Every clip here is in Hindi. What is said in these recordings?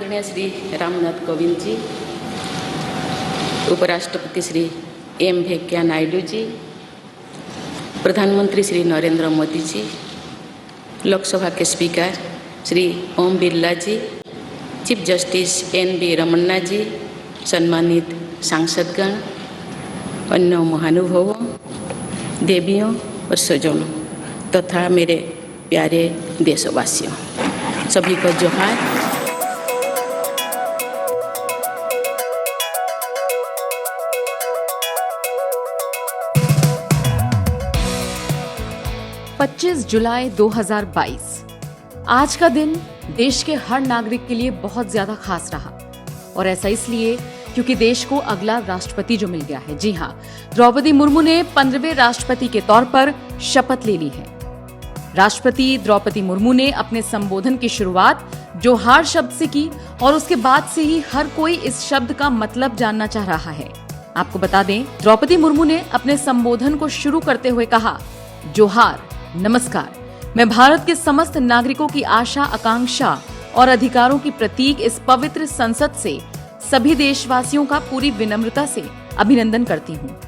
आदरणीय श्री रामनाथ कोविंद जी, उपराष्ट्रपति श्री एम वेंकैया नायडू जी, प्रधानमंत्री श्री नरेंद्र मोदी जी, लोकसभा के स्पीकर श्री ओम बिरला जी, चीफ जस्टिस एन.वी. रमन्ना जी, सम्मानित सांसदगण, अन्य महानुभावों, देवियों और स्वजनों तथा मेरे प्यारे देशवासियों, सभी को जोहार। पच्चीस जुलाई 2022 आज का दिन देश के हर नागरिक के लिए बहुत ज्यादा खास रहा। और ऐसा इसलिए क्योंकि देश को अगला राष्ट्रपति जो मिल गया है। जी हाँ, द्रौपदी मुर्मू ने 15वें राष्ट्रपति के तौर पर शपथ ले ली है। राष्ट्रपति द्रौपदी मुर्मू ने अपने संबोधन की शुरुआत जोहार शब्द से की और उसके बाद से ही हर कोई इस शब्द का मतलब जानना चाह रहा है। आपको बता दें, द्रौपदी मुर्मू ने अपने संबोधन को शुरू करते हुए कहा, जोहार, नमस्कार। मैं भारत के समस्त नागरिकों की आशा, आकांक्षा और अधिकारों की प्रतीक इस पवित्र संसद से सभी देशवासियों का पूरी विनम्रता से अभिनंदन करती हूँ।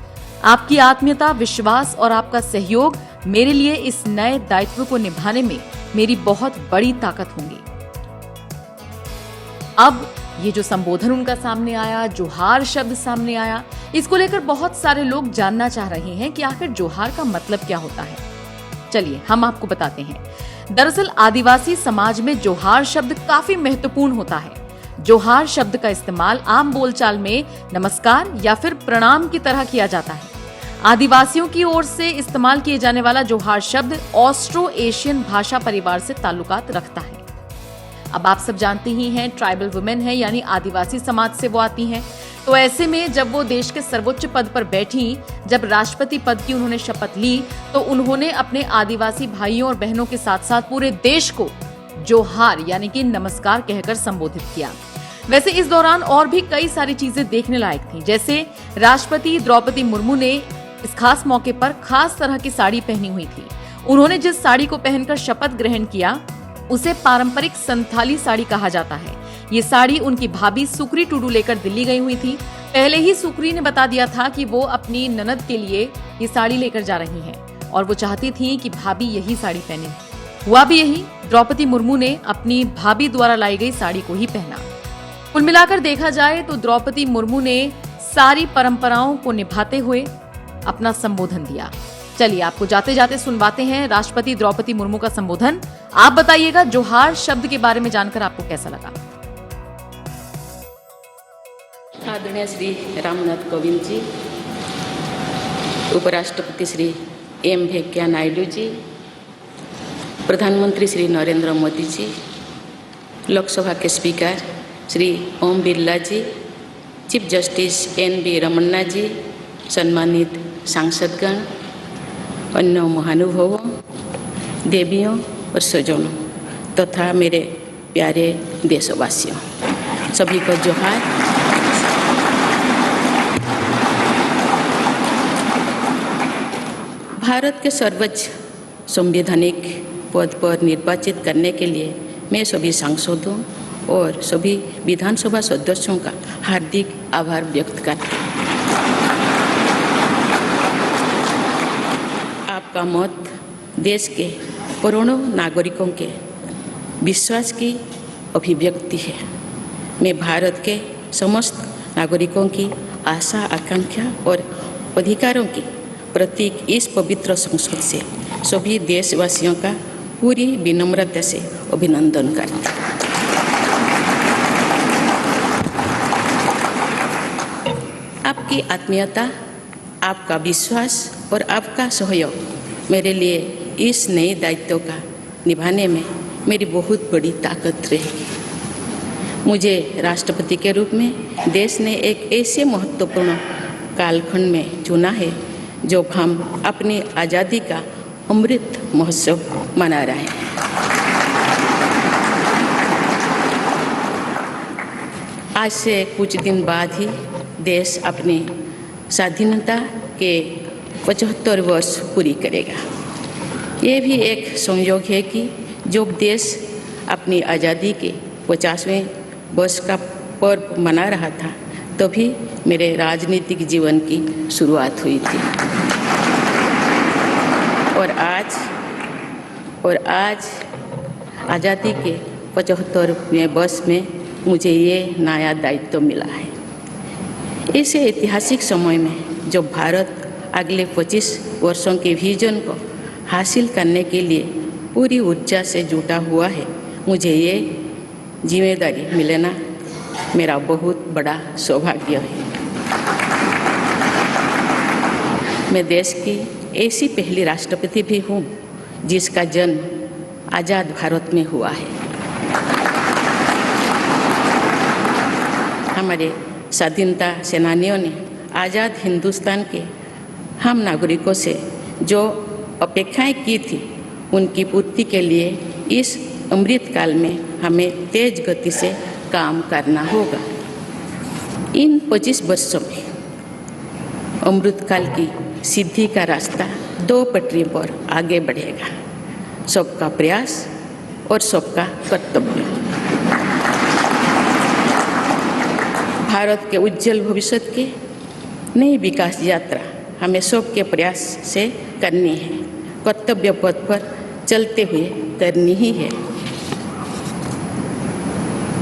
आपकी आत्मीयता, विश्वास और आपका सहयोग मेरे लिए इस नए दायित्व को निभाने में मेरी बहुत बड़ी ताकत होंगी। अब ये जो संबोधन उनका सामने आया, जोहार शब्द सामने आया, इसको लेकर बहुत सारे लोग जानना चाह रहे हैं कि आखिर जोहार का मतलब क्या होता है। चलिए हम आपको बताते हैं। दरअसल आदिवासी समाज में जोहार शब्द काफी महत्वपूर्ण होता है। जोहार शब्द का इस्तेमाल आम बोलचाल में नमस्कार या फिर प्रणाम की तरह किया जाता है। आदिवासियों की ओर से इस्तेमाल किए जाने वाला जोहार शब्द ऑस्ट्रो एशियन भाषा परिवार से ताल्लुकात रखता है। अब आप सब जानते ही हैं, ट्राइबल वुमेन है, यानी आदिवासी समाज से वो आती हैं। तो ऐसे में जब वो देश के सर्वोच्च पद पर बैठी, जब राष्ट्रपति पद की उन्होंने शपथ ली, तो उन्होंने अपने आदिवासी भाइयों और बहनों के साथ साथ पूरे देश को जोहार यानी कि नमस्कार कहकर संबोधित किया। वैसे इस दौरान और भी कई सारी चीजें देखने लायक थी, जैसे राष्ट्रपति द्रौपदी मुर्मू ने इस खास मौके पर खास तरह की साड़ी पहनी हुई थी। उन्होंने जिस साड़ी को पहनकर शपथ ग्रहण किया उसे पारंपरिक संथाली साड़ी कहा जाता है। ये साड़ी उनकी भाभी सुकरी टुडू लेकर दिल्ली गई हुई थी। पहले ही सुकरी ने बता दिया था कि वो अपनी ननद के लिए ये साड़ी लेकर जा रही हैं और वो चाहती थी कि भाभी यही साड़ी पहने। हुआ भी यही, द्रौपदी मुर्मू ने अपनी भाभी द्वारा लाई गई साड़ी को ही पहना। कुल मिलाकर देखा जाए तो द्रौपदी मुर्मू ने सारी परंपराओं को निभाते हुए अपना संबोधन दिया। चलिए आपको जाते जाते सुनवाते हैं राष्ट्रपति द्रौपदी मुर्मू का संबोधन। आप बताइएगा जोहार शब्द के बारे में जानकर आपको कैसा लगा। आदरणीय श्री रामनाथ कोविंद जी, उपराष्ट्रपति श्री एम वेंकैया नायडू जी, प्रधानमंत्री श्री नरेंद्र मोदी जी, लोकसभा के स्पीकर श्री ओम बिरला जी, चीफ जस्टिस एन.वी. रमन्ना जी, सम्मानित सांसदगण, अन्य महानुभावों, देवियों और स्वजनों तथा मेरे प्यारे देशवासियों, सभी को जोहार। भारत के सर्वोच्च संवैधानिक पद पर निर्वाचित करने के लिए मैं सभी सांसदों और सभी विधानसभा सदस्यों का हार्दिक आभार व्यक्त करती हूँ। आपका मत देश के करोड़ों नागरिकों के विश्वास की अभिव्यक्ति है। मैं भारत के समस्त नागरिकों की आशा, आकांक्षा और अधिकारों की प्रतीक इस पवित्र संसद से सभी देशवासियों का पूरी विनम्रता से अभिनंदन करती हूँ। आपकी आत्मीयता, आपका विश्वास और आपका सहयोग मेरे लिए इस नए दायित्व का निभाने में मेरी बहुत बड़ी ताकत रहेगी। मुझे राष्ट्रपति के रूप में देश ने एक ऐसे महत्वपूर्ण कालखंड में चुना है जब हम अपनी आज़ादी का अमृत महोत्सव मना रहे हैं। आज से कुछ दिन बाद ही देश अपनी स्वाधीनता के 75 वर्ष पूरी करेगा। ये भी एक संयोग है कि जब देश अपनी आज़ादी के 50वें बस का पर्व मना रहा था, तभी मेरे राजनीतिक जीवन की शुरुआत हुई थी। और आज आज़ादी के 75वें वर्ष में मुझे ये नया दायित्व मिला है। ऐसे ऐतिहासिक समय में जब भारत अगले 25 वर्षों के विजन को हासिल करने के लिए पूरी ऊर्जा से जुटा हुआ है, मुझे ये जिम्मेदारी मिलना मेरा बहुत बड़ा सौभाग्य है। मैं देश की ऐसी पहली राष्ट्रपति भी हूँ जिसका जन्म आज़ाद भारत में हुआ है। हमारे स्वाधीनता सेनानियों ने आज़ाद हिंदुस्तान के हम नागरिकों से जो अपेक्षाएं की थी, उनकी पूर्ति के लिए इस अमृत काल में हमें तेज गति से काम करना होगा। इन 25 वर्षों में अमृत काल की सिद्धि का रास्ता 2 पटरियों पर आगे बढ़ेगा, सबका प्रयास और सबका कर्तव्य। भारत के उज्जवल भविष्य की नई विकास यात्रा हमें सबके प्रयास से करनी है, कर्तव्य पथ पर चलते हुए करनी ही है।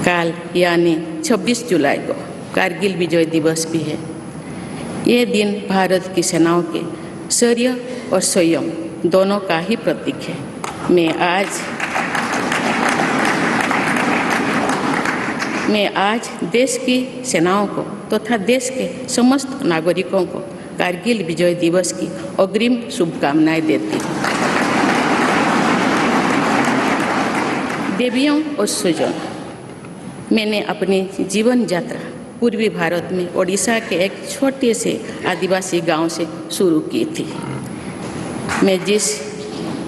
कल यानी 26 जुलाई को कारगिल विजय दिवस भी है। ये दिन भारत की सेनाओं के शौर्य और संयम दोनों का ही प्रतीक है। मैं आज देश की सेनाओं को तथा देश के समस्त नागरिकों को कारगिल विजय दिवस की अग्रिम शुभकामनाएं देती हूँ। देवियों और स्वजनों, मैंने अपनी जीवन यात्रा पूर्वी भारत में ओडिशा के एक छोटे से आदिवासी गांव से शुरू की थी। मैं जिस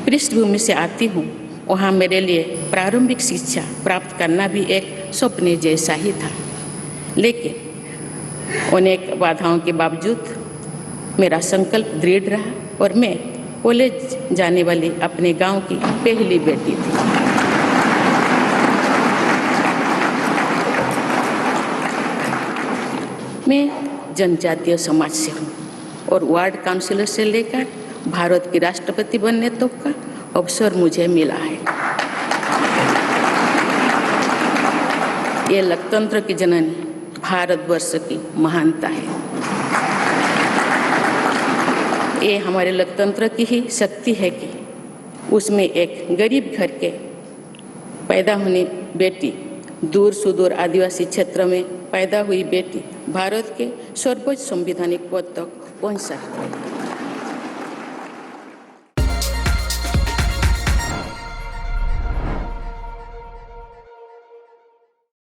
पृष्ठभूमि से आती हूँ, वहाँ मेरे लिए प्रारंभिक शिक्षा प्राप्त करना भी एक सपने जैसा ही था, लेकिन अनेक बाधाओं के बावजूद मेरा संकल्प दृढ़ रहा और मैं कॉलेज जाने वाली अपने गांव की पहली बेटी थी। मैं जनजातीय समाज से हूँ और वार्ड काउंसिलर से लेकर भारत की राष्ट्रपति बनने तक का अवसर मुझे मिला है। ये लोकतंत्र की जननी भारतवर्ष की महानता है। ये हमारे लोकतंत्र की ही शक्ति है कि उसमें एक गरीब घर के पैदा होने बेटी, दूर सुदूर आदिवासी क्षेत्र में पैदा हुई बेटी भारत के सर्वोच्च संवैधानिक पद तक पहुंच सकती है।